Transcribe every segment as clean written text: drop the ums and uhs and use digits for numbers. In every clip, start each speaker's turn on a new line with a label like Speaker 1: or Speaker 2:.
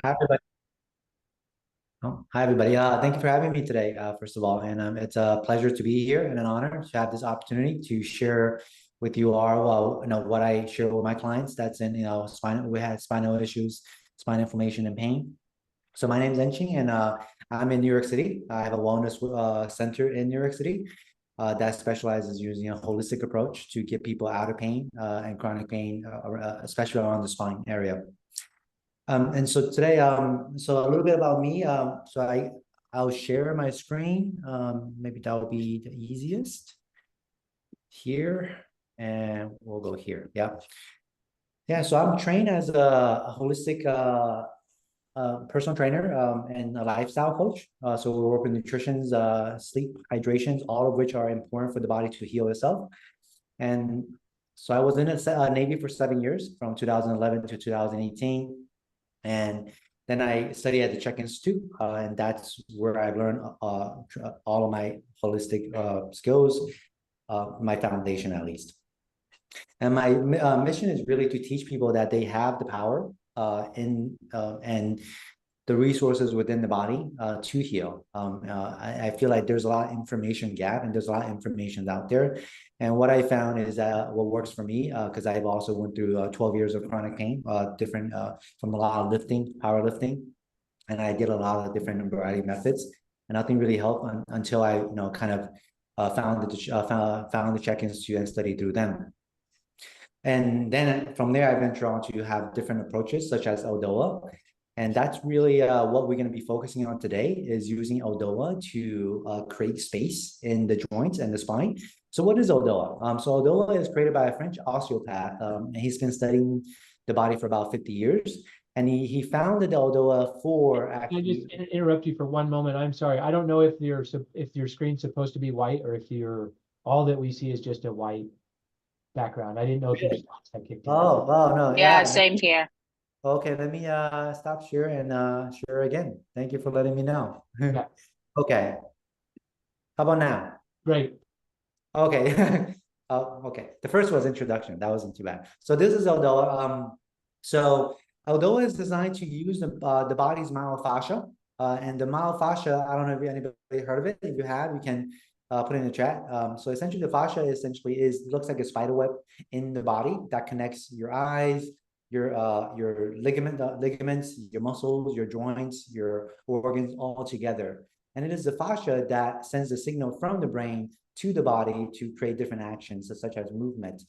Speaker 1: Hi, everybody. Hi, everybody. Thank you for having me today, first of all. And it's a pleasure to be here and an honor to have this opportunity to share with you all, what I share with my clients. That's in, we had spinal issues, spine inflammation and pain. So my name is Enqing, and I'm in New York City. I have a wellness center in New York City that specializes using a holistic approach to get people out of pain and chronic pain, especially around the spine area. And so today, so a little bit about me. I'll share my screen. Maybe that will be the easiest here, and we'll go here. Yeah, yeah. So I'm trained as a holistic personal trainer and a lifestyle coach. So we work with nutrition, sleep, hydrations, all of which are important for the body to heal itself. And so I was in a Navy for 7 years, from 2011 to 2018. And then I studied at the Chek Institute, and that's where I learned all of my holistic skills, my foundation at least. And my mission is really to teach people that they have the power and the resources within the body to heal. I feel like there's a lot of information gap, and there's a lot of information out there. And what I found is that what works for me, because I've also went through 12 years of chronic pain, different from a lot of lifting, powerlifting, and I did a lot of different variety of methods, and nothing really helped until I, kind of found the Chek Institute and studied through them. And then from there, I venture on to have different approaches, such as Odoa. And that's really what we're going to be focusing on today, is using Odoa to create space in the joints and the spine. So what is Odoa? So Odoa is created by a French osteopath, and he's been studying the body for about 50 years. And he founded the Odoa for
Speaker 2: Can I just
Speaker 1: actually.
Speaker 2: interrupt you for one moment? I'm sorry. I don't know if your screen's supposed to be white, or if all that we see is just a white background. I didn't know if your slides had kicked in.
Speaker 1: Oh, no,
Speaker 3: Yeah,
Speaker 1: yeah.
Speaker 3: same here.
Speaker 1: Okay, let me stop share and share again. Thank you for letting me know.
Speaker 2: Yeah,
Speaker 1: Okay, how about now?
Speaker 2: great.
Speaker 1: Okay. Okay. The first was introduction. That wasn't too bad. So this is Aldoa. So Aldoa is designed to use the body's myofascia. And the myofascia, I don't know if anybody heard of it. If you have, you can put it in the chat. So essentially, the fascia essentially looks like a spider web in the body that connects your eyes, your ligaments, your muscles, your joints, your organs all together. And it is the fascia that sends the signal from the brain to the body to create different actions, such as movement.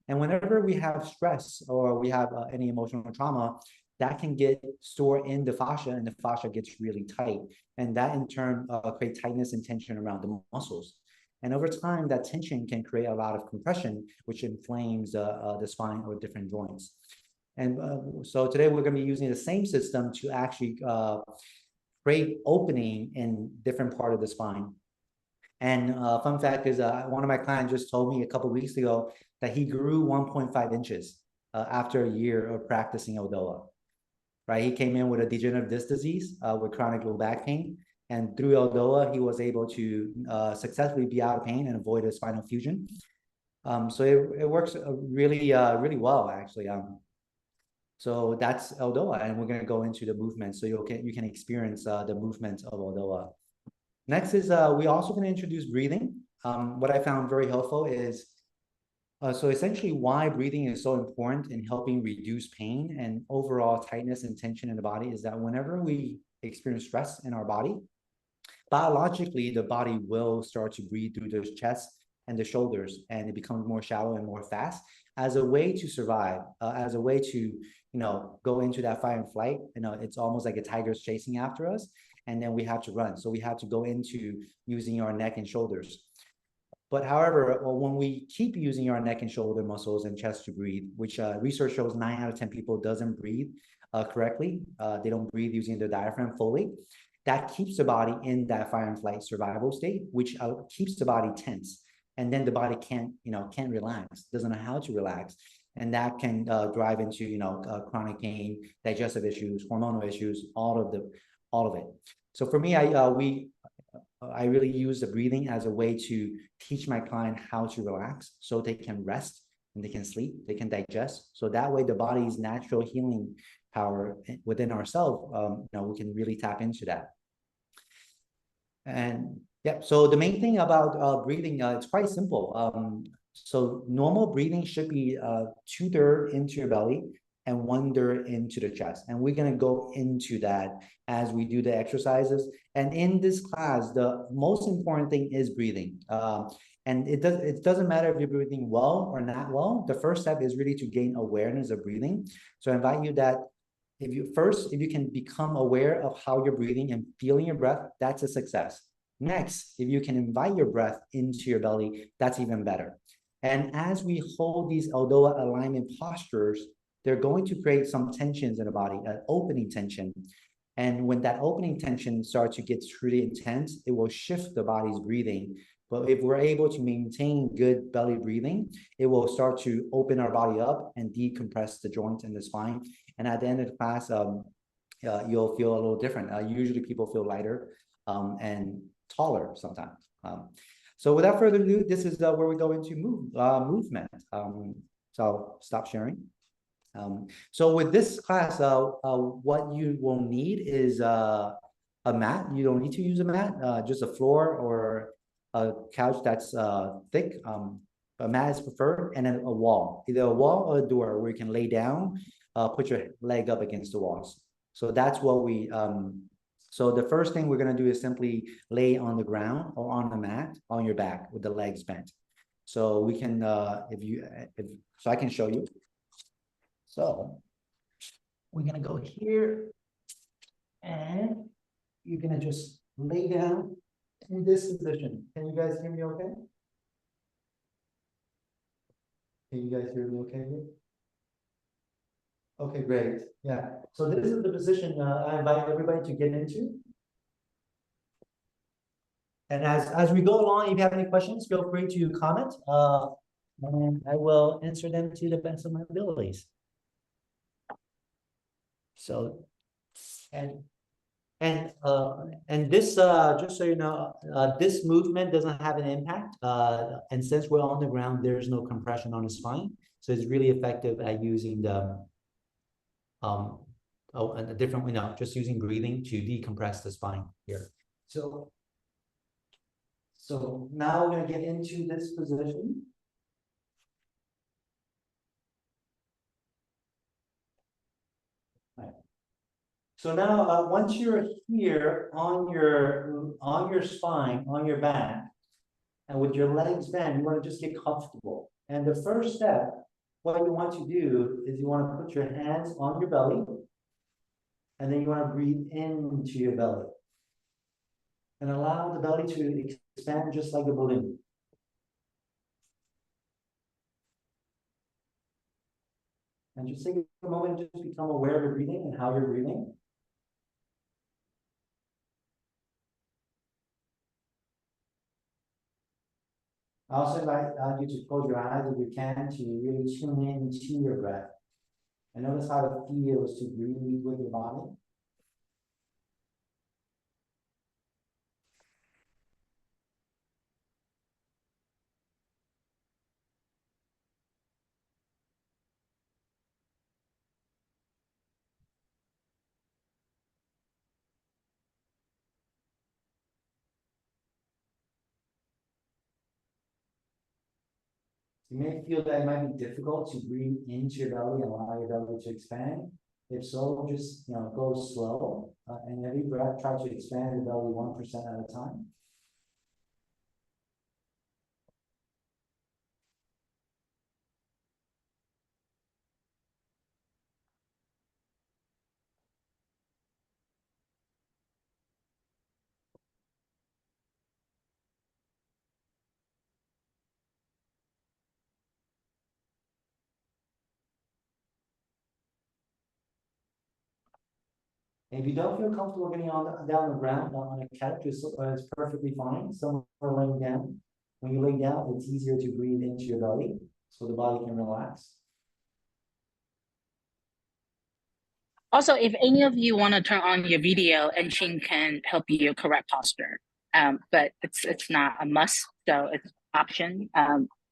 Speaker 1: And whenever we have stress or we have any emotional trauma, that can get stored in the fascia, and the fascia gets really tight. And that in turn creates tightness and tension around the muscles. And over time, that tension can create a lot of compression, which inflames the spine or different joints. And so today we're going to be using the same system to actually create opening in different part of the spine. And fun fact is, one of my clients just told me a couple of weeks ago that he grew 1.5 inches after a year of practicing Odoa. Right, he came in with a degenerative disc disease with chronic low back pain, and through Odoa, he was able to successfully be out of pain and avoid a spinal fusion. So it works really well, actually. So that's Odoa, and we're going to go into the movement, so you can experience the movement of Odoa. Next is we also going to introduce breathing. What I found very helpful is so essentially why breathing is so important in helping reduce pain and overall tightness and tension in the body is that whenever we experience stress in our body, biologically the body will start to breathe through the chest and the shoulders, and it becomes more shallow and more fast as a way to survive, as a way to go into that fight and flight. It's almost like a tiger's chasing after us, and then we have to run. So we have to go into using our neck and shoulders. But however, when we keep using our neck and shoulder muscles and chest to breathe, which research shows 9 out of 10 people doesn't breathe correctly, they don't breathe using the diaphragm fully, that keeps the body in that fight and flight survival state, which keeps the body tense. And then the body can't relax, doesn't know how to relax. And that can drive into, chronic pain, digestive issues, hormonal issues, all of it. So for me, I really use the breathing as a way to teach my client how to relax so they can rest and they can sleep, they can digest. So that way the body's natural healing power within ourselves, we can really tap into that. And yeah, so the main thing about breathing, it's quite simple. So normal breathing should be 2/3 into your belly and 1/3 into the chest. And we're going to go into that as we do the exercises. And in this class, the most important thing is breathing. And it doesn't matter if you're breathing well or not well. The first step is really to gain awareness of breathing. So I invite you that if you can become aware of how you're breathing and feeling your breath, that's a success. Next, if you can invite your breath into your belly, that's even better. And as we hold these Aldoa alignment postures, they're going to create some tensions in the body, an opening tension. And when that opening tension starts to get really intense, it will shift the body's breathing. But if we're able to maintain good belly breathing, it will start to open our body up and decompress the joints and the spine. And at the end of the class, you'll feel a little different. Usually people feel lighter and taller sometimes. So without further ado, this is where we go into movement. So I'll stop sharing. So with this class, what you will need is a mat. You don't need to use a mat, just a floor or a couch that's thick. A mat is preferred, and then a wall, either a wall or a door where you can lay down, put your leg up against the walls. So that's what we, so the first thing we're gonna do is simply lay on the ground or on the mat on your back with the legs bent. So we can, so I can show you. So we're gonna go here and you're gonna just lay down in this position. Can you guys hear me okay? Can you guys hear me okay here? Okay, great. Yeah. So this is the position I invite everybody to get into. And as we go along, if you have any questions, feel free to comment. And I will answer them to the best of my abilities. So, and this, just so you know, this movement doesn't have an impact. And since we're on the ground, there's no compression on the spine. So it's really effective at using the, and a different, just using breathing to decompress the spine here. So now we're gonna get into this position. Right. So now, once you're here on your spine, on your back, and with your legs bent, you want to just get comfortable. And the first step, what you want to do is you want to put your hands on your belly, and then you want to breathe into your belly. And allow the belly to expand just like a balloon. And just take a moment, just become aware of your breathing and how you're breathing. I also invite you to close your eyes if you can to really tune in to your breath. And notice how it feels to breathe with your body. You may feel that it might be difficult to breathe into your belly and allow your belly to expand. If so, just go slow, and every breath try to expand the belly 1% at a time. If you don't feel comfortable getting down the ground on a couch, it's perfectly fine. Somewhere laying down. When you lay down, it's easier to breathe into your belly, so the body can relax.
Speaker 3: Also, if any of you want to turn on your video, Enqing can help you correct posture. But it's not a must, so it's an option.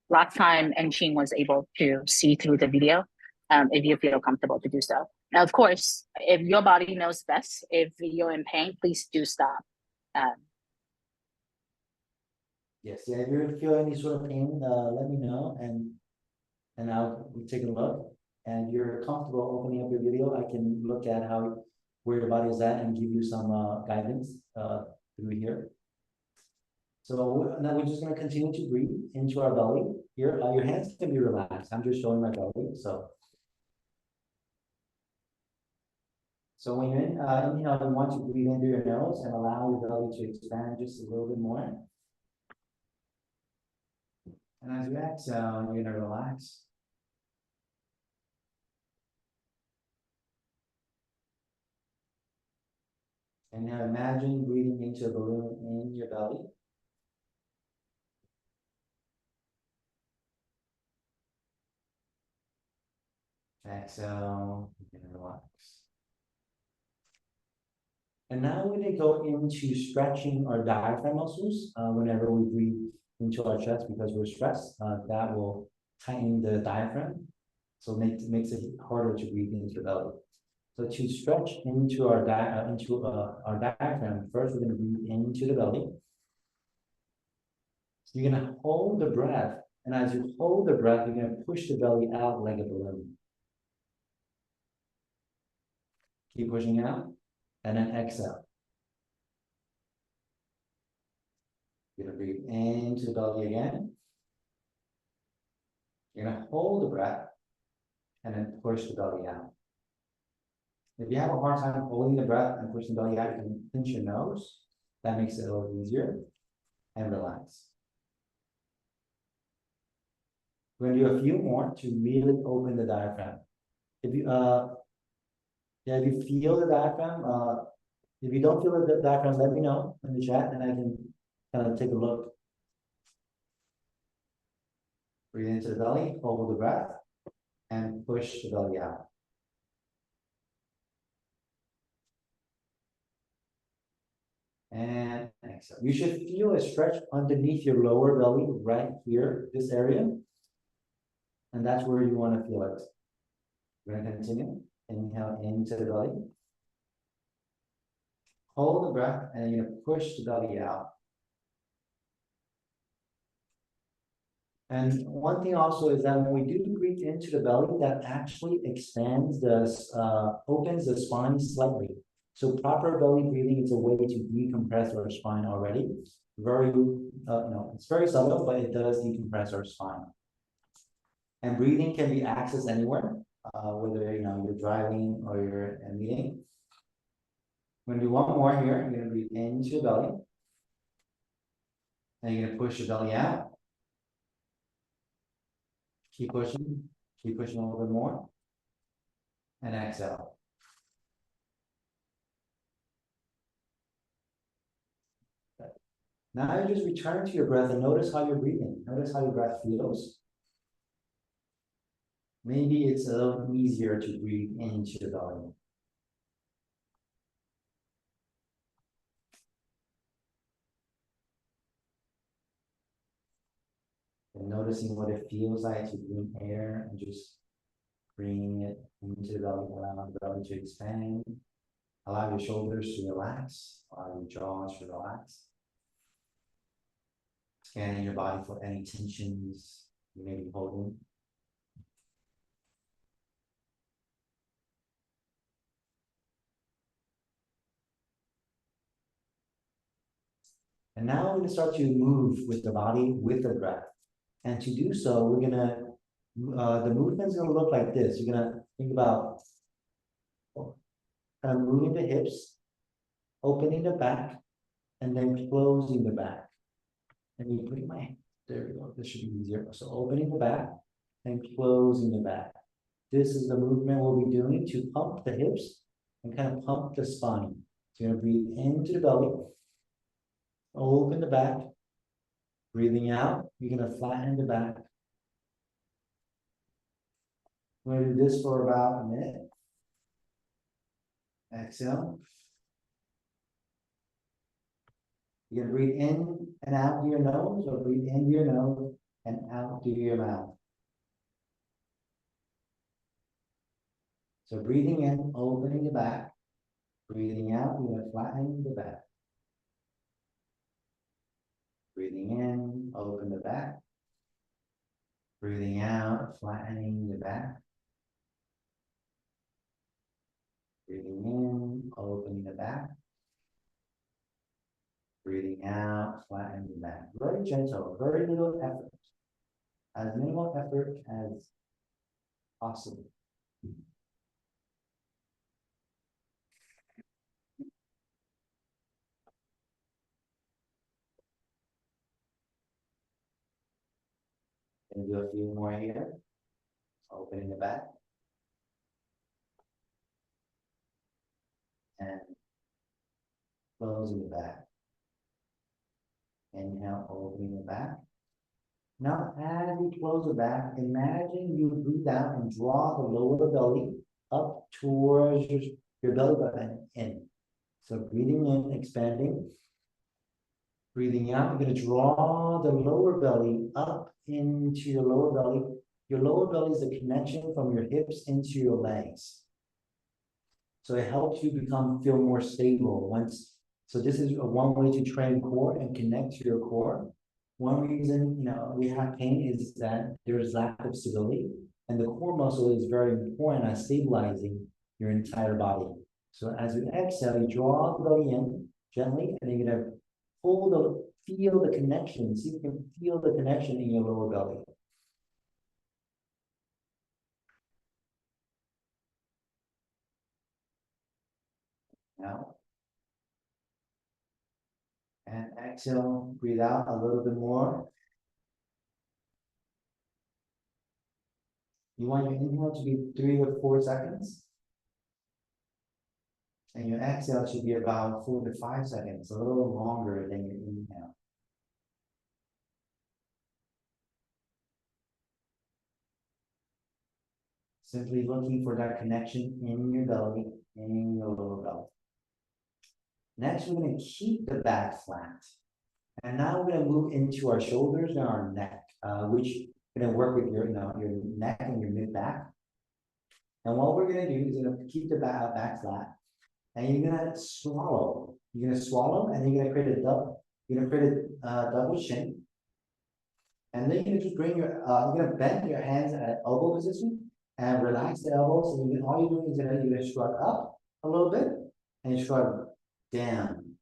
Speaker 3: Last time Enqing was able to see through the video, if you feel comfortable to do so. Now, of course, if your body knows best, if you're in pain, please do stop.
Speaker 1: Yes, yeah, if you feel any sort of pain, let me know and I'll take a look. And if you're comfortable opening up your video, I can look at where your body is at and give you some guidance through here. So now we're just gonna continue to breathe into our belly. Your hands can be relaxed. I'm just showing my belly. So when you're inhale, you want to breathe in through your nose and allow your belly to expand just a little bit more. And as you exhale, you're gonna relax. And now imagine breathing into a balloon in your belly. Exhale, and relax. And now we're going to go into stretching our diaphragm muscles whenever we breathe into our chest because we're stressed. That will tighten the diaphragm. So it makes it harder to breathe into the belly. So to stretch into our diaphragm, first we're going to breathe into the belly. So you're going to hold the breath. And as you hold the breath, you're going to push the belly out like a balloon. Keep pushing out, and then exhale. You're gonna breathe into the belly again. You're gonna hold the breath, and then push the belly out. If you have a hard time holding the breath and pushing the belly out, you can pinch your nose. That makes it a little easier, and relax. We're gonna do a few more to really open the diaphragm. If you feel the diaphragm, if you don't feel the diaphragm, let me know in the chat, and I can kind of take a look. Breathe into the belly, hold the breath, and push the belly out. And exhale. You should feel a stretch underneath your lower belly right here, this area. And that's where you want to feel it. We're going to continue. Inhale into the belly. Hold the breath, and you're going to push the belly out. And one thing also is that when we do breathe into the belly, that actually expands opens the spine slightly. So proper belly breathing is a way to decompress our spine already. It's very subtle, but it does decompress our spine. And breathing can be accessed anywhere, whether you're driving or you're in a meeting. We're gonna do one more here. You're gonna breathe into your belly, and you're gonna push your belly out. Keep pushing a little bit more, and exhale. Now you just return to your breath and notice how you're breathing. Notice how your breath feels. Maybe it's a little easier to breathe into the belly. And noticing what it feels like to breathe air and just bringing it into the belly, allow the belly to expand. Allow your shoulders to relax, allow your jaws to relax. Scanning your body for any tensions you may be holding. And now we're going to start to move with the body, with the breath. And to do so, we're going to, the movement is going to look like this. You're going to think about kind of moving the hips, opening the back, and then closing the back. And you put there we go. This should be easier. So opening the back and closing the back. This is the movement we'll be doing to pump the hips and kind of pump the spine. So you're going to breathe into the belly, open the back, breathing out. You're going to flatten the back. We're going to do this for about a minute. Exhale. You're going to breathe in and out through your nose, or breathe in through your nose and out through your mouth. So breathing in, opening the back. Breathing out, we're gonna flatten the back. Breathing in, open the back. Breathing out, flattening the back. Breathing in, opening the back. Breathing out, flattening the back. Very gentle, very little effort. As minimal effort as possible. And do a few more here. Opening the back. And closing the back. Inhale, opening the back. Now, as you close the back, imagine you breathe out and draw the lower belly up towards your belly button in. So breathing in, expanding. Breathing out, you're going to draw the lower belly up into your lower belly. Your lower belly is the connection from your hips into your legs. So it helps you feel more stable so this is one way to train core and connect to your core. One reason, we have pain is that there's lack of stability, and the core muscle is very important at stabilizing your entire body. So as you exhale, you draw the belly in gently, and you're gonna feel the connection. See if you can feel the connection in your lower belly. Now, and exhale, breathe out a little bit more. You want your inhale to be 3 or 4 seconds. And your exhale should be about 4 to 5 seconds, a little longer than your inhale. Simply looking for that connection in your belly, in your lower belly. Next, we're going to keep the back flat. And now we're going to move into our shoulders and our neck, which we're going to work with your neck and your mid-back. And what we're going to do is going to keep the back flat. And you're going to swallow. You're going to swallow, and you're going to create a double chin. And then you're going to just bring you're going to bend your hands at elbow position and relax the elbows. And all you're doing is you're going to shrug up a little bit and shrug down.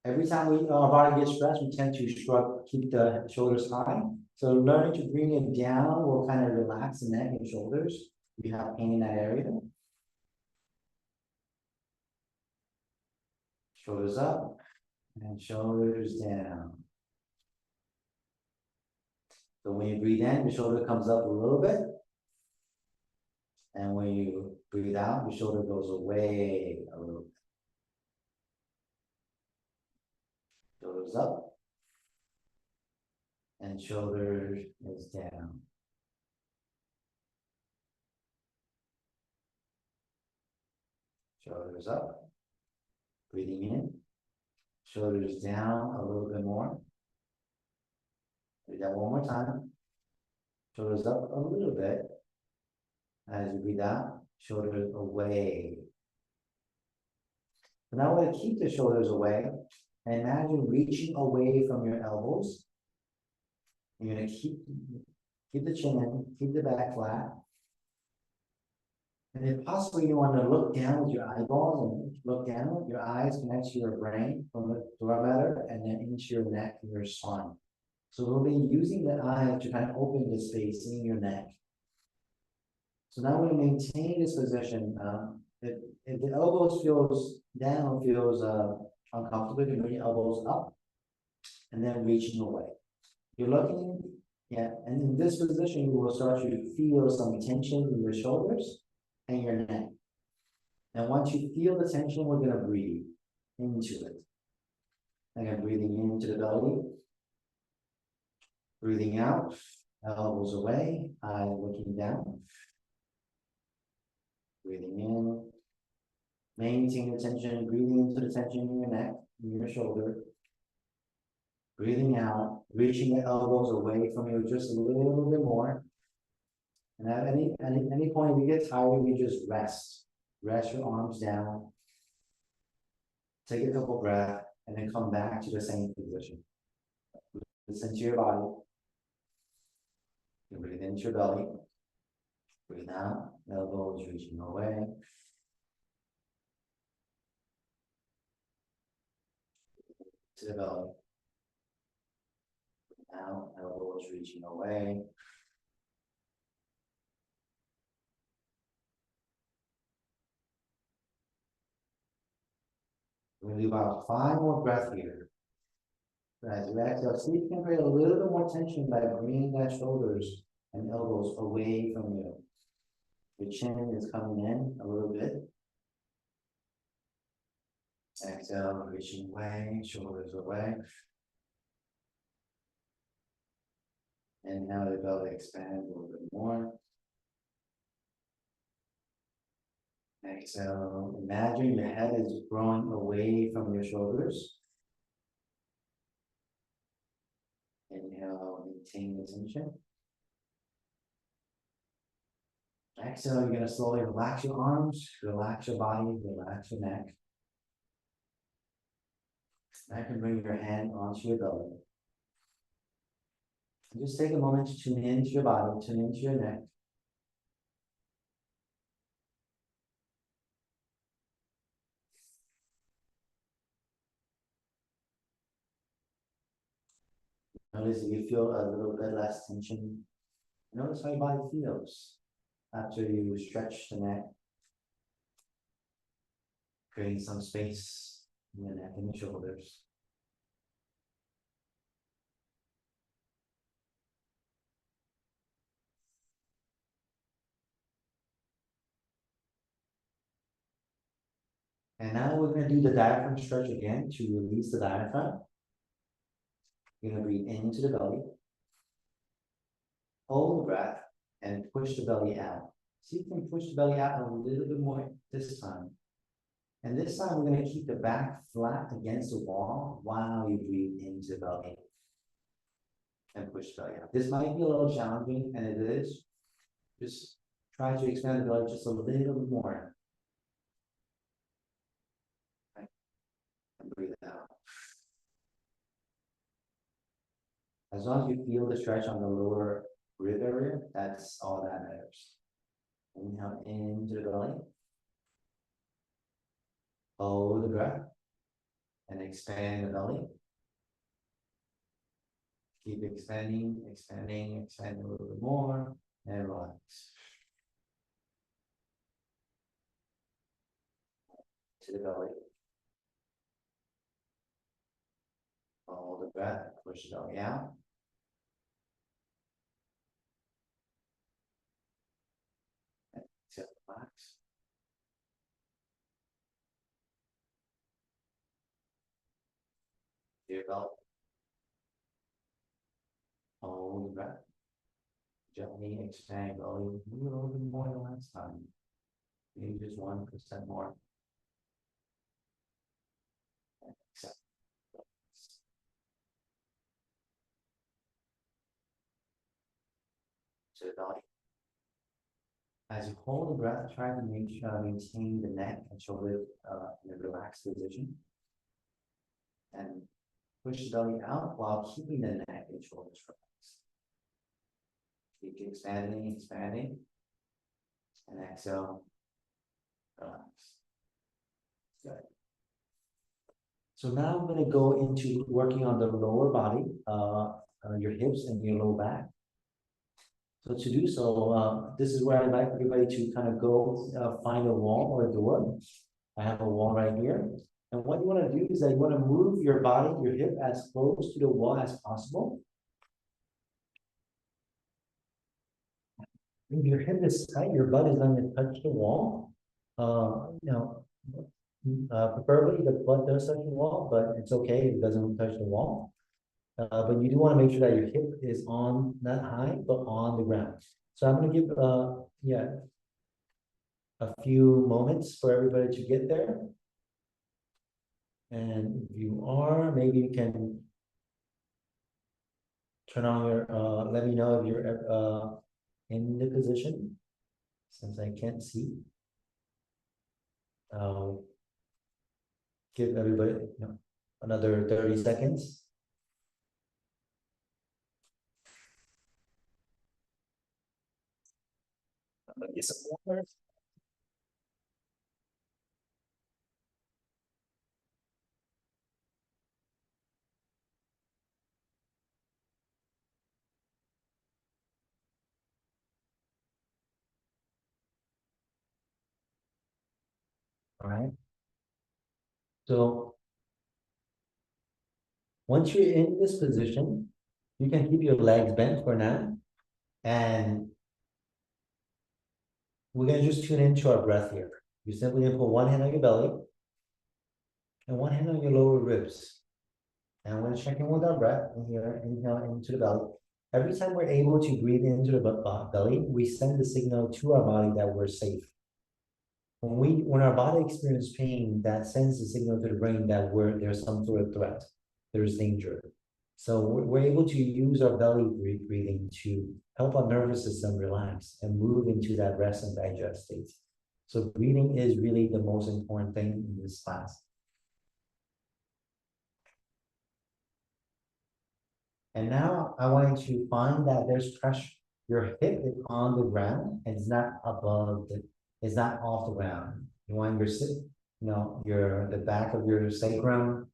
Speaker 1: Every time our body gets stressed, we tend to shrug, keep the shoulders high. So learning to bring it down will kind of relax the neck and shoulders. If you have pain in that area. Shoulders up and shoulders down. So when you breathe in, your shoulder comes up a little bit. And when you breathe out, your shoulder goes away a little bit. Shoulders up. And shoulders is down. Shoulders up. Breathing in. Shoulders down a little bit more. Do that one more time. Shoulders up a little bit. As you breathe out, shoulders away. So now we're going to keep the shoulders away. And imagine reaching away from your elbows. You're going to keep the chin in, keep the back flat. And if possible, you want to look down with your eyeballs and look down with your eyes, connect to your brain from the throat matter and then into your neck and your spine. So we'll be using the eyes to kind of open the space in your neck. So now we maintain this position. If the elbows feels uncomfortable, you can bring your elbows up and then reaching away. You're looking, and in this position, you will start to feel some tension in your shoulders and your neck. And once you feel the tension, we're going to breathe into it. Again, breathing into the belly. Breathing out, elbows away, eyes looking down. Breathing in. Maintain the tension, breathing into the tension in your neck, in your shoulder. Breathing out, reaching the elbows away from you just a little bit more. And at any point we get tired, we just rest. Rest your arms down. Take a couple breaths and then come back to the same position. Listen to your body. You breathe into your belly. Breathe out, elbows reaching away. To the belly. Breathe out, elbows reaching away. We're gonna do about 5 more breaths here. As you exhale, see if you can create a little bit more tension by bringing that shoulders and elbows away from you. Your chin is coming in a little bit. Exhale, reaching away, shoulders away. And now the belly expands a little bit more. Exhale, imagine your head is growing away from your shoulders. Inhale, maintain the tension. Exhale, you're going to slowly relax your arms, relax your body, relax your neck. Now you can bring your hand onto your belly. And just take a moment to tune into your body, tune into your neck. Notice if you feel a little bit less tension. Notice how your body feels after you stretch the neck, creating some space in the neck and the shoulders. And now we're going to do the diaphragm stretch again to release the diaphragm. You're going to breathe into the belly, hold the breath, and push the belly out. See if you can push the belly out a little bit more this time. And this time we're going to keep the back flat against the wall while you breathe into the belly and push the belly out. This might be a little challenging, and it is. Just try to expand the belly just a little bit more. And breathe out. As long as you feel the stretch on the lower rib area, that's all that matters. Inhale into the belly. Hold the breath. And expand the belly. Keep expanding, expanding, expanding a little bit more, and relax. To the belly. Hold the breath, push the belly out. And exhale, relax. To your belly. Hold the breath. Gently expand belly. Move a little bit more than last time. Maybe just 1% more. And exhale. To the belly. As you hold the breath, try to maintain the neck and shoulder in a relaxed position. And push the belly out while keeping the neck and shoulders relaxed. Keep expanding, expanding. And exhale, relax. Good. So now I'm going to go into working on the lower body, your hips and your low back. So to do so, this is where I'd like everybody to kind of go find a wall or a door. I have a wall right here. And what you want to do is that you want to move your body, your hip as close to the wall as possible. If your hip is tight, your butt is going to touch the wall. Preferably the butt does touch the wall, but it's okay if it doesn't touch the wall. But you do want to make sure that your hip is on, not high, but on the ground. So I'm going to give, a few moments for everybody to get there. And if you are, maybe you can turn on your, let me know if you're in the position. Since I can't see, I'll give everybody another 30 seconds. Get some water. All right. So once you're in this position, you can keep your legs bent for now. And we're gonna just tune into our breath here. You simply gonna put one hand on your belly and one hand on your lower ribs. And we're gonna check in with our breath in here, inhale into the belly. Every time we're able to breathe into the belly, we send the signal to our body that we're safe. When our body experiences pain, that sends the signal to the brain that there's some sort of threat, there's danger. So we're able to use our belly breathing to help our nervous system relax and move into that rest and digest state. So breathing is really the most important thing in this class. And now I want you to find that there's pressure. Your hip is on the ground and it's not above it's not off the ground. You want the back of your sacrum,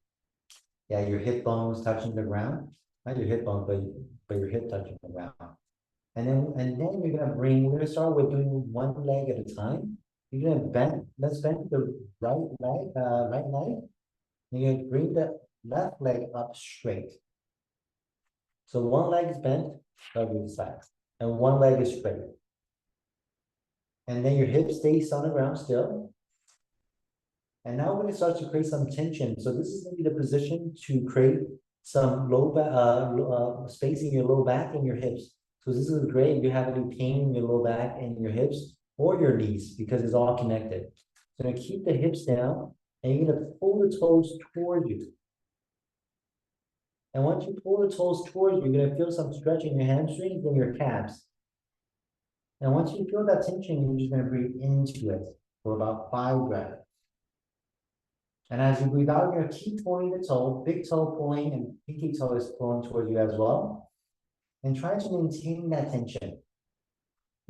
Speaker 1: your hip bones touching the ground. Not your hip bone, but your hip touching the ground. And then we're gonna start with doing one leg at a time. You're gonna let's bend the right leg. You're gonna bring the left leg up straight. So one leg is bent, over the side, and one leg is straight. And then your hip stays on the ground still. And now we're going to start to create some tension. So this is going to be the position to create some low back, space in your low back and your hips. So this is great if you have any pain in your low back and your hips or your knees because it's all connected. So you're going to keep the hips down and you're going to pull the toes toward you. And once you pull the toes towards you, you're going to feel some stretch in your hamstrings and your calves. And once you feel that tension, you're just going to breathe into it for about 5 breaths. And as you breathe out, you're going to keep pulling the toe, big toe pulling, and pinky toe is pulling towards you as well. And try to maintain that tension.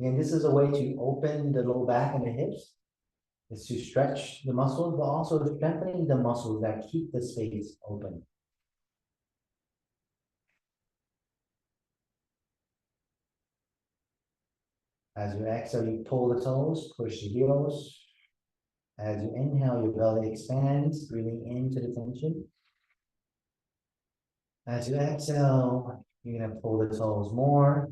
Speaker 1: And this is a way to open the low back and the hips. It's to stretch the muscles, but also strengthening the muscles that keep the space open. As you exhale, you pull the toes, push the heels. As you inhale, your belly expands, breathing into the tension. As you exhale, you're going to pull the toes more.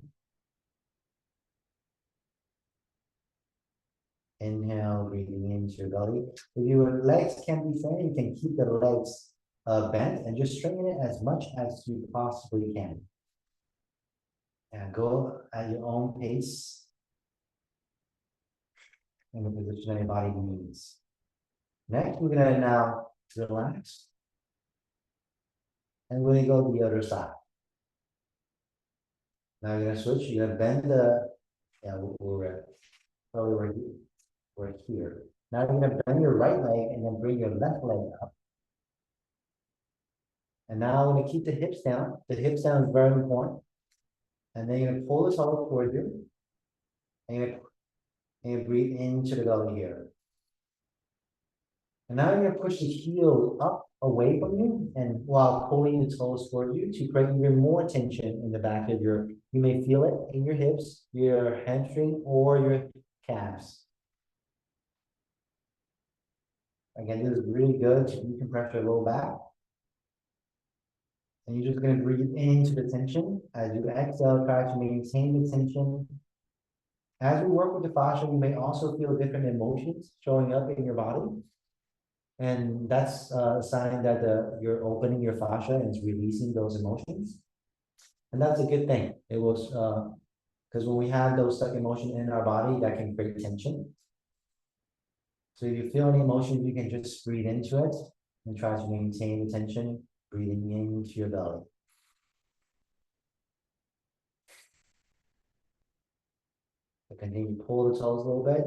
Speaker 1: Inhale, breathing into your belly. If your legs can't be straightened, you can keep the legs bent and just straighten it as much as you possibly can. And go at your own pace in the position that your body needs. Next, we're going to now relax. And we're going to go to the other side. Now you're going to switch. You're going to bend the, we're here. Now you're going to bend your right leg and then bring your left leg up. And now I'm going to keep the hips down. The hips down is very important. And then you're going to pull the toes towards you. And you're going to breathe into the belly here. And now you're going to push the heels up away from you and while pulling the toes towards you to create even more tension in the back of you may feel it in your hips, your hamstring, or your calves. Again, this is really good to decompress your low back. And you're just going to breathe into the tension. As you exhale, try to maintain the tension. As we work with the fascia, you may also feel different emotions showing up in your body. And that's a sign that you're opening your fascia and it's releasing those emotions. And that's a good thing. It was because when we have those stuck emotions in our body, that can create tension. So if you feel any emotion, you can just breathe into it and try to maintain the tension, breathing into your belly. Continue to pull the toes a little bit,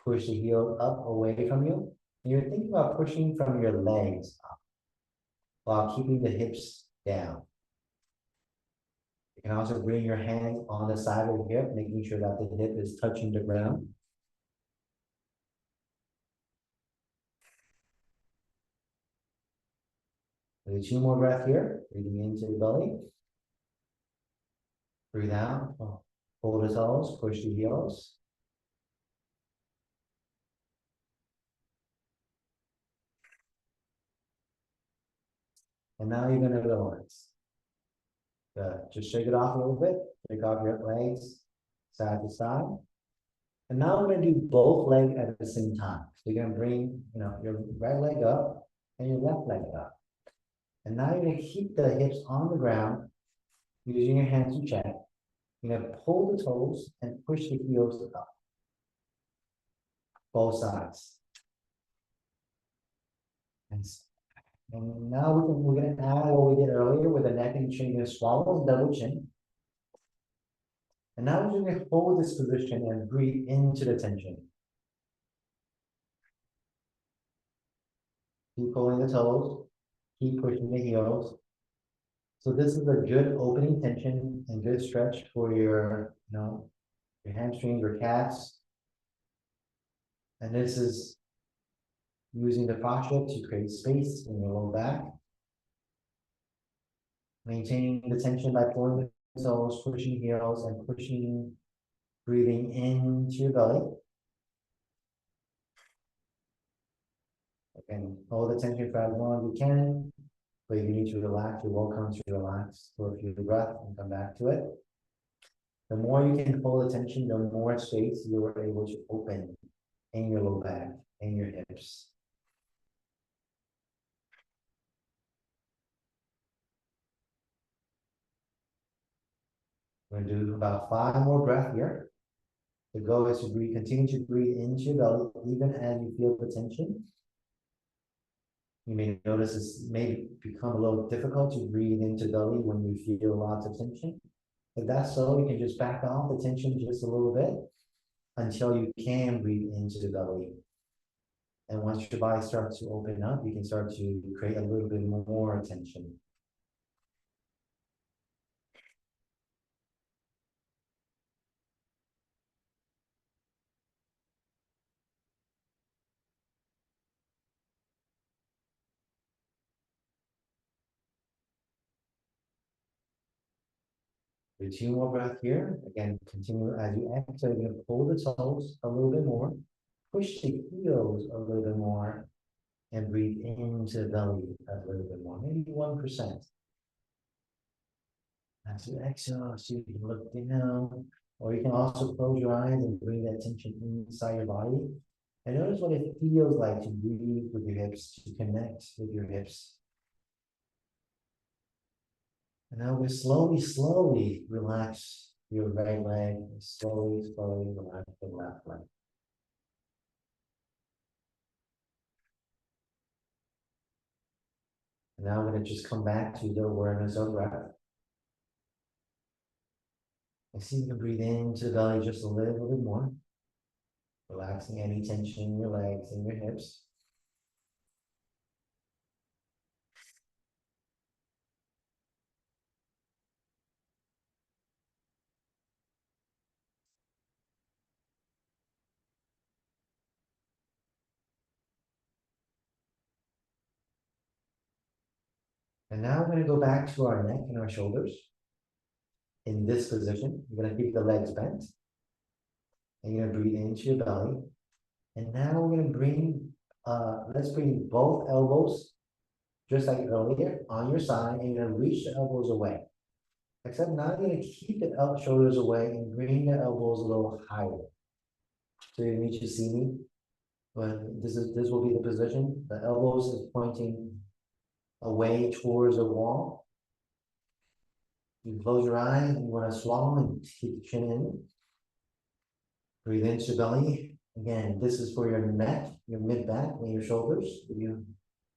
Speaker 1: push the heel up away from you. And you're thinking about pushing from your legs up while keeping the hips down. You can also bring your hands on the side of the hip, making sure that the hip is touching the ground. Do 2 more breaths here, breathing into the belly. Breathe out, pull the toes, push the heels. And now you're gonna relax. Just shake it off a little bit, shake off your legs, side to side. And now we're gonna do both legs at the same time. So you're gonna bring, your right leg up and your left leg up. And now you're gonna keep the hips on the ground, using your hands to check. You're gonna pull the toes and push the heels up. Both sides. And now we're gonna add what we did earlier with the neck and chin. You're gonna swallow, double chin. And now we're gonna hold this position and breathe into the tension. Keep pulling the toes, keep pushing the heels. So this is a good opening tension and good stretch for your, your hamstrings or calves. And this is using the fascia to create space in your low back. Maintaining the tension by pulling the toes, pushing heels, and pushing, breathing into your belly. Again, hold the tension for as long as you can. But if you need to relax, you're welcome to relax for a few breaths and come back to it. The more you can hold the tension, the more space you are able to open in your low back and your hips. We're gonna do about 5 more breaths here. The goal is to breathe, continue to breathe into your belly, even as you feel the tension. You may notice this may become a little difficult to breathe into belly when you feel lots of tension. If that's so, you can just back off the tension just a little bit until you can breathe into the belly. And once your body starts to open up, you can start to create a little bit more tension. Do 2 more breaths here. Again, continue as you exhale. You're gonna pull the toes a little bit more, push the heels a little bit more, and breathe into the belly a little bit more, maybe 1%. As you exhale, so you can look down, or you can also close your eyes and bring that tension inside your body. And notice what it feels like to breathe with your hips, to connect with your hips. And now we slowly relax your right leg. Slowly relax the left leg. And now I'm going to just come back to the awareness of breath. And see if you can breathe into the belly just a little bit more. Relaxing any tension in your legs and your hips. And now we're going to go back to our neck and our shoulders. In this position, you're going to keep the legs bent. And you're going to breathe into your belly. And now we're going to bring, let's bring both elbows, just like earlier, on your side. And you're going to reach the elbows away. Except now you're going to keep the shoulders away and bring the elbows a little higher. So you need to see me. When this will be the position. The elbows is pointing away towards the wall. You close your eyes and you want to swallow and keep the chin in. Breathe into your belly. Again, this is for your neck, your mid-back, and your shoulders. If you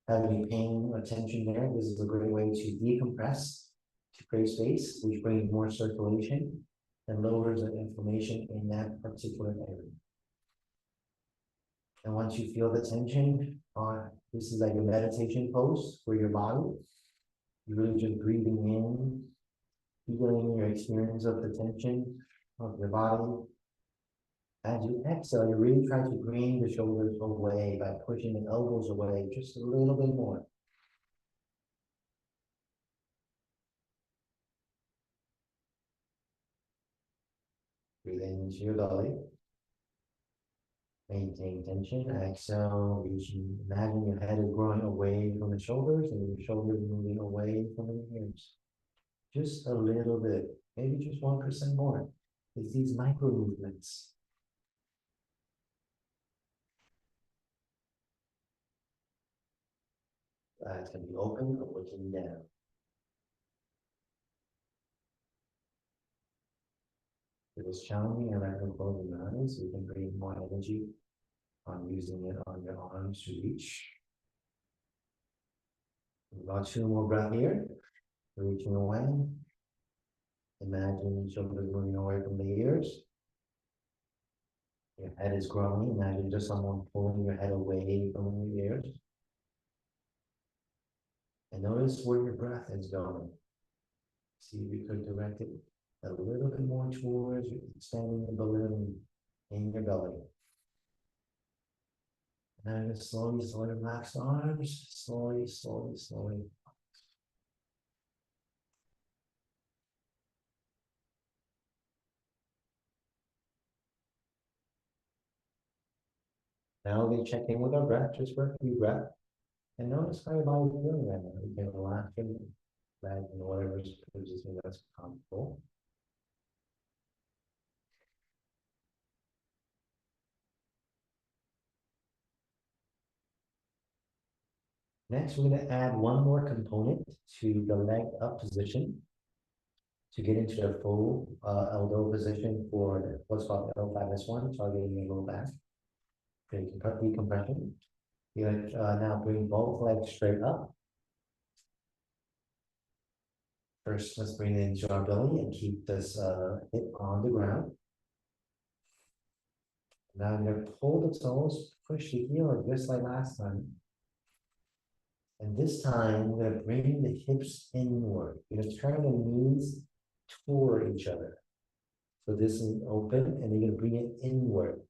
Speaker 1: have any pain or tension there, this is a great way to decompress, to create space, which brings more circulation. and lowers the inflammation in that particular area. And once you feel the tension, this is like a meditation pose for your body. You're really just breathing in, feeling your experience of the tension of your body. As you exhale, you really try to bring the shoulders away by pushing the elbows away just a little bit more. Breathe into your belly. Maintain tension. Exhale, reaching. Imagine your head is growing away from the shoulders and your shoulders moving away from the ears. Just a little bit, maybe just 1% more. It's these micro movements. Eyes can be open or looking down. If it's challenging, I recommend closing your eyes so you can bring more energy on using it on your arms to reach. About 2 more breaths here. Reaching away. Imagine your shoulders moving away from the ears. Your head is growing. Imagine just someone pulling your head away from your ears. And notice where your breath is going. See if you could direct it a little bit more towards expanding the balloon in your belly. And just slowly relax the arms. Slowly. Now we check in with our breath, just for a few breaths. And notice how your body's feeling right now. You can relax it, back in whatever position that's comfortable. Next, we're going to add one more component to the leg up position to get into a full elbow position for what's called L5S1, targeting your low back. Decompression. You're going to now bring both legs straight up. First, let's bring it into our belly and keep this hip on the ground. Now I'm going to pull the toes, push the heel just like last time. And this time, we're going to bring the hips inward. You're going to turn the knees toward each other. So this is open, and you're going to bring it inward.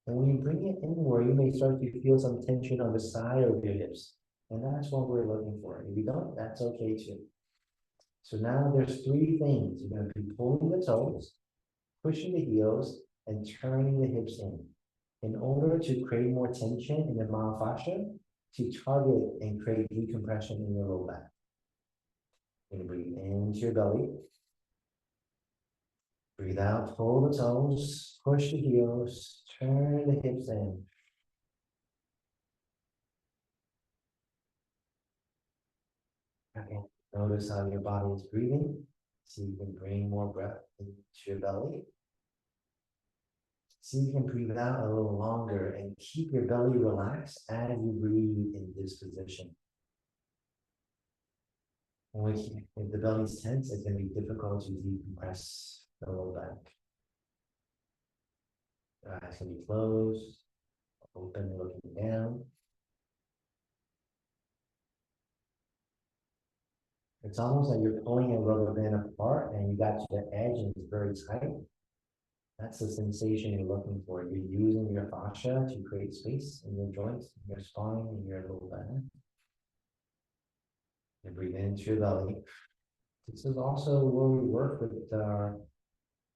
Speaker 1: And when you bring it inward, you may start to feel some tension on the side of your hips. And that's what we're looking for. If you don't, that's okay too. So now there's 3 things. You're going to be pulling the toes, pushing the heels, and turning the hips in order to create more tension in the myofascia, to target and create decompression in your low back. You're going to breathe into your belly. Breathe out, pull the toes, push the heels, turn the hips in. Okay, notice how your body is breathing. So you can bring more breath into your belly. So you can breathe out a little longer and keep your belly relaxed as you breathe in this position. If the belly is tense, it can be difficult to decompress the low back. Your eyes can be closed, open, looking down. It's almost like you're pulling a rubber band apart and you got to the edge and it's very tight. That's the sensation you're looking for. You're using your fascia to create space in your joints, in your spine, in your low back. You breathe into your belly. This is also where we work with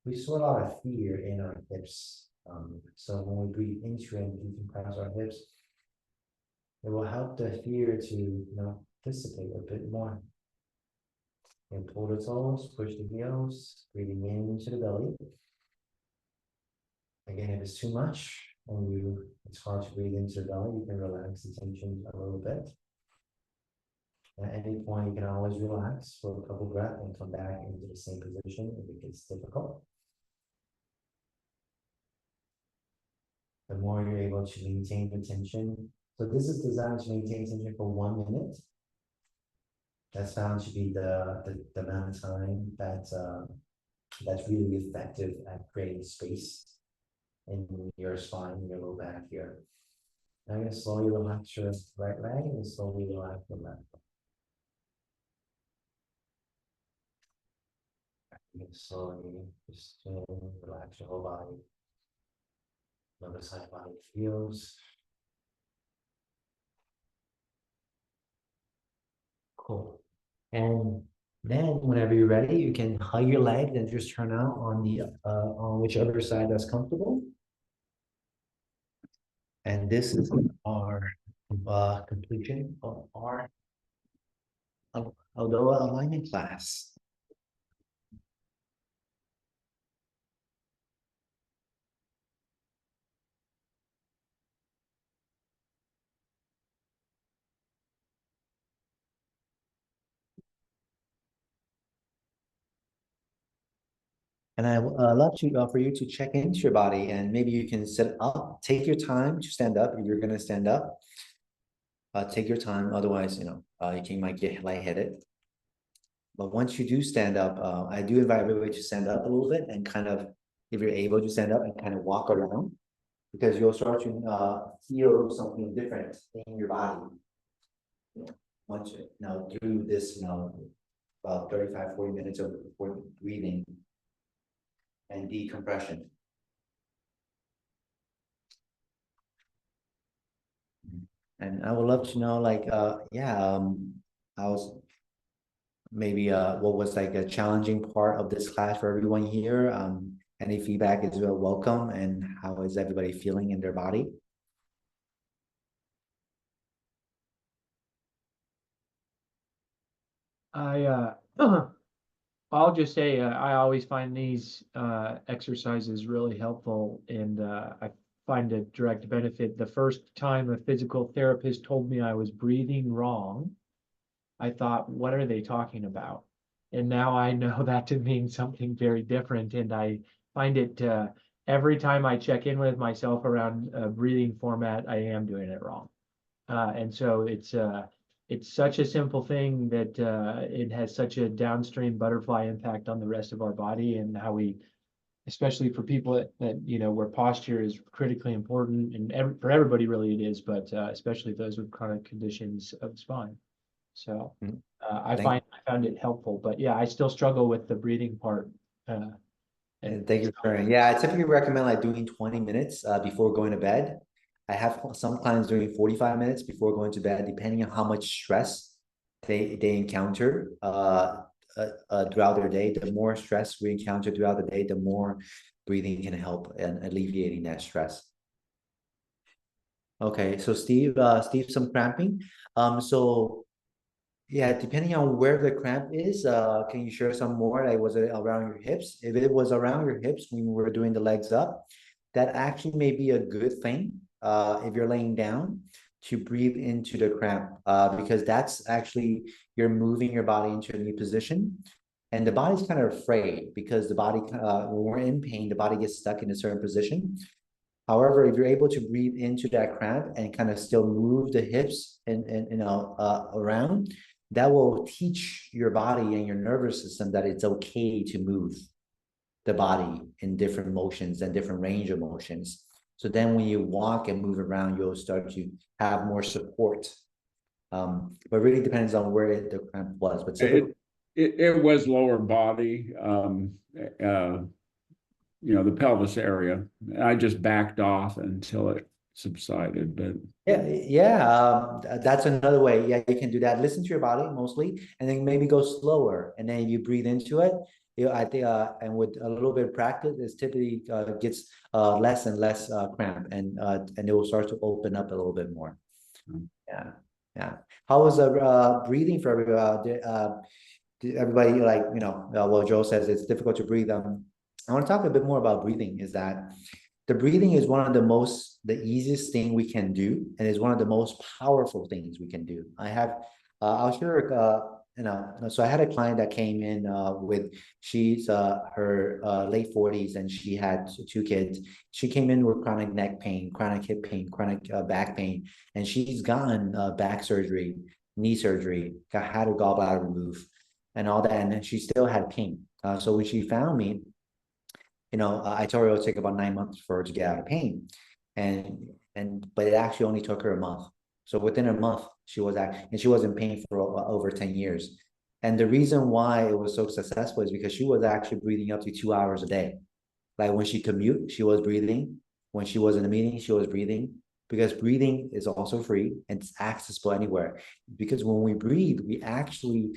Speaker 1: we store a lot of fear in our hips. So when we breathe into and decompress our hips, it will help the fear to dissipate a bit more. And pull the toes, push the heels, breathing into the belly. Again, if it's too much and it's hard to breathe into the belly, you can relax the tension a little bit. At any point, you can always relax for a couple breaths and come back into the same position if it gets difficult. The more you're able to maintain the tension. So this is designed to maintain tension for 1 minute. That's found to be the amount of time that That's really effective at creating space in your spine, in your low back here. Now you're gonna slowly relax your right leg and slowly relax the left. You can slowly just relax your whole body. Notice how your body feels. Cool. And then whenever you're ready, you can hug your leg and just turn out on the on whichever side that's comfortable. And this is our completion of our Aldoa alignment class. And I love to for you to check into your body, and maybe you can sit up. Take your time to stand up if you're gonna stand up. Take your time, otherwise, you might get lightheaded. But once you do stand up, I do invite everybody to stand up a little bit and kind of, if you're able to stand up and kind of walk around, because you'll start to feel something different in your body. Once through this, about 35-40 minutes of breathing and decompression. And I would love to know, like, I was maybe what was like a challenging part of this class for everyone here. Any feedback is welcome, and how is everybody feeling in their body?
Speaker 2: I'll just say I always find these exercises really helpful, and I find a direct benefit. The first time a physical therapist told me I was breathing wrong, I thought, what are they talking about? And now I know that to mean something very different, and I find it every time I check in with myself around breathing format, I am doing it wrong. And so it's such a simple thing that it has such a downstream butterfly impact on the rest of our body, and how we, especially for people that where posture is critically important, and for everybody really it is, but especially those with chronic conditions of the spine. So I found it helpful, but yeah, I still struggle with the breathing part.
Speaker 1: And thank you for sharing. Yeah, I typically recommend like doing 20 minutes before going to bed. I have some clients doing 45 minutes before going to bed, depending on how much stress they encounter throughout their day. The more stress we encounter throughout the day, the more breathing can help in alleviating that stress. Okay, so Steve, some cramping. So yeah, depending on where the cramp is, can you share some more? Like, was it around your hips? If it was around your hips when we were doing the legs up, that actually may be a good thing if you're laying down, to breathe into the cramp, because that's actually, you're moving your body into a new position. And the body's kind of afraid, because the body, when we're in pain, the body gets stuck in a certain position. However, if you're able to breathe into that cramp and kind of still move the hips and around, that will teach your body and your nervous system that it's okay to move the body in different motions and different range of motions. So then when you walk and move around, you'll start to have more support. But really depends on where the cramp was. But
Speaker 4: it was lower body, the pelvis area. I just backed off until it subsided, but
Speaker 1: that's another way. Yeah, you can do that. Listen to your body mostly, and then maybe go slower, and then you breathe into it. I think, and with a little bit of practice, it typically gets less and less cramp, and it will start to open up a little bit more. Yeah. How was breathing for everybody? Everybody, like, well, Joe says it's difficult to breathe. I want to talk a bit more about breathing. Is that the breathing is one of the easiest thing we can do, and is one of the most powerful things we can do. I'll share, so I had a client that came in she's her late 40s, and she had 2 kids. She came in with chronic neck pain, chronic hip pain, chronic back pain, and she's gotten back surgery, knee surgery, had her gallbladder removed, and all that, and then she still had pain. So when she found me, I told her it would take about 9 months for her to get out of pain, but it actually only took her a month. So within a month, she was in pain for over 10 years. And the reason why it was so successful is because she was actually breathing up to 2 hours a day. Like when she commute, she was breathing. When she was in a meeting, she was breathing, because breathing is also free and it's accessible anywhere. Because when we breathe, we actually,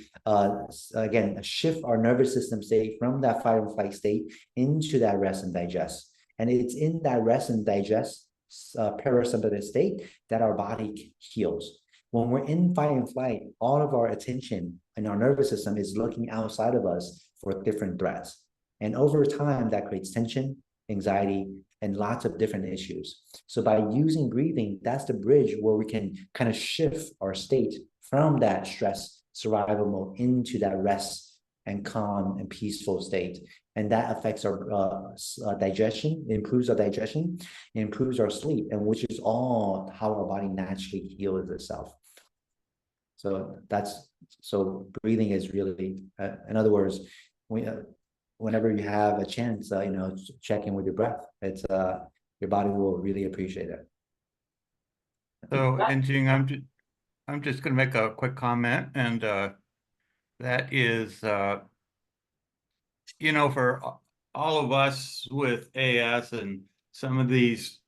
Speaker 1: again, shift our nervous system state from that fight and flight state into that rest and digest. And it's in that rest and digest parasympathetic state that our body heals. When we're in fight and flight, all of our attention and our nervous system is looking outside of us for different threats. And over time, that creates tension, anxiety, and lots of different issues. So by using breathing, that's the bridge where we can kind of shift our state from that stress survival mode into that rest and calm and peaceful state. And that affects our digestion, improves our digestion, improves our sleep, and which is all how our body naturally heals itself. So breathing is really, in other words, whenever you have a chance, check in with your breath. It's your body will really appreciate it.
Speaker 5: So, Enqing, I'm just going to make a quick comment, and that is, for all of us with AS and some of these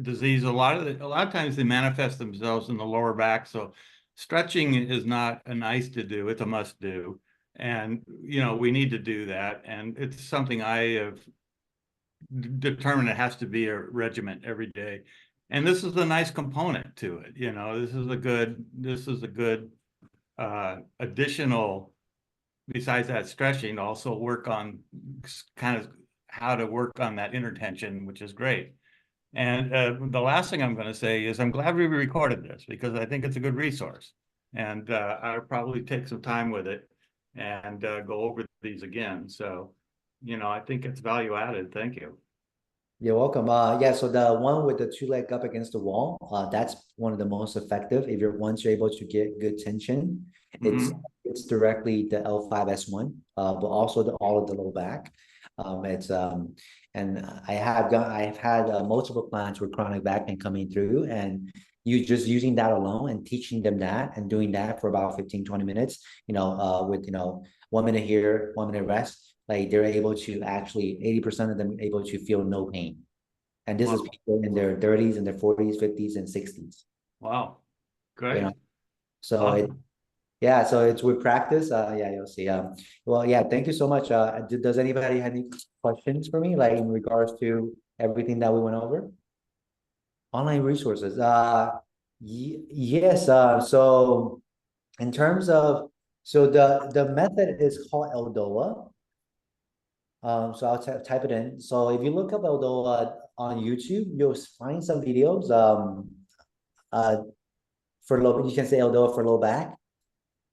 Speaker 5: diseases, a lot of times they manifest themselves in the lower back. So, stretching is not a nice to do; it's a must do. And, we need to do that. And it's something I have determined it has to be a regimen every day. And this is a nice component to it. This is a good additional, besides that stretching, to also work on kind of how to work on that inner tension, which is great. And the last thing I'm going to say is I'm glad we recorded this, because I think it's a good resource. And I'll probably take some time with it and go over these again. So, I think it's value added. Thank you.
Speaker 1: You're welcome. Yeah, so the one with the 2 leg up against the wall, that's one of the most effective. Once you're able to get good tension, it's directly the L5S1, but also all of the low back. And I've had multiple clients with chronic back pain coming through, and you just using that alone and teaching them that and doing that for about 15-20 minutes, with 1 minute here, 1 minute rest. Like they're able to actually 80% of them able to feel no pain. And this is people in their 30s and their 40s, 50s, and 60s.
Speaker 5: Wow. Great.
Speaker 1: So awesome. So it's with practice. You'll see. Well, yeah, thank you so much. Does anybody have any questions for me, like in regards to everything that we went over? Online resources. Yes. So in terms of, the method is called Eldoa. So I'll type it in. So if you look up Eldoa on YouTube, you'll find some videos. For low, you can say Eldoa for low back.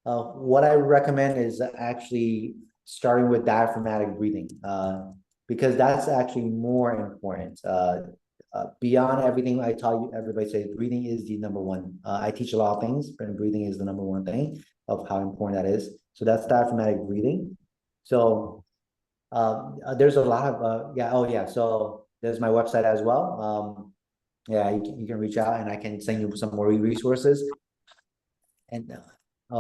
Speaker 1: What I recommend is actually starting with diaphragmatic breathing, because that's actually more important. Beyond everything I taught you, everybody says breathing is the number one. I teach a lot of things, but breathing is the number one thing of how important that is. So that's diaphragmatic breathing. So there's a lot of so there's my website as well. You can reach out and I can send you some more resources, and there's a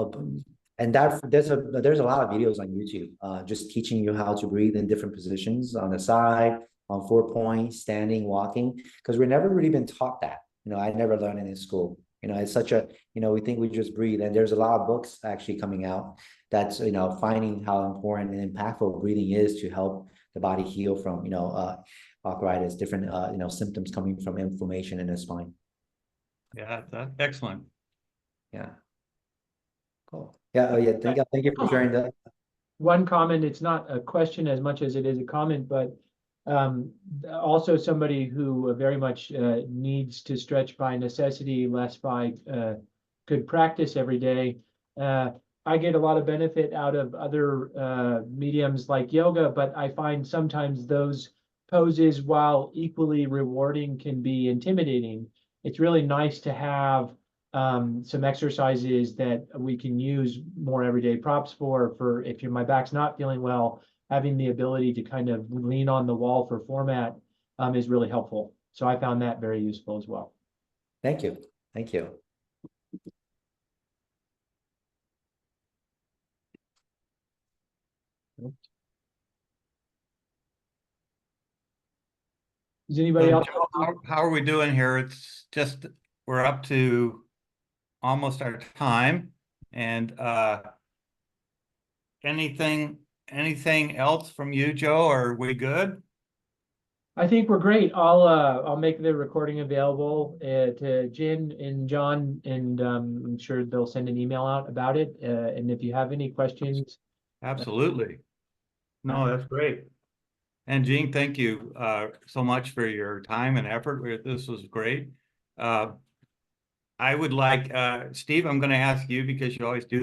Speaker 1: lot of videos on YouTube just teaching you how to breathe in different positions, on the side, on 4 points, standing, walking, because we've never really been taught that. I never learned it in school. It's such a, we think we just breathe, and there's a lot of books actually coming out that's, finding how important and impactful breathing is to help the body heal from, arthritis, different, symptoms coming from inflammation in the spine.
Speaker 5: Yeah, that's excellent.
Speaker 1: Yeah. Cool. Yeah. Thank you for sharing that.
Speaker 2: One comment, it's not a question as much as it is a comment, but also somebody who very much needs to stretch by necessity, less by good practice every day. I get a lot of benefit out of other mediums like yoga, but I find sometimes those poses, while equally rewarding, can be intimidating. It's really nice to have some exercises that we can use more everyday props for if my back's not feeling well, having the ability to kind of lean on the wall for format is really helpful. So I found that very useful as well.
Speaker 1: Thank you. Thank you.
Speaker 2: Does anybody
Speaker 5: So,
Speaker 2: else?
Speaker 5: Joe, how are we doing here? It's just, we're up to almost our time. And anything else from you, Joe? Are we good?
Speaker 2: I think we're great. I'll make the recording available to Jin and John, and I'm sure they'll send an email out about it. And if you have any questions,
Speaker 5: Absolutely. No, that's great. And Gene, thank you so much for your time and effort. This was great. I would like, Steve, I'm going to ask you because you always do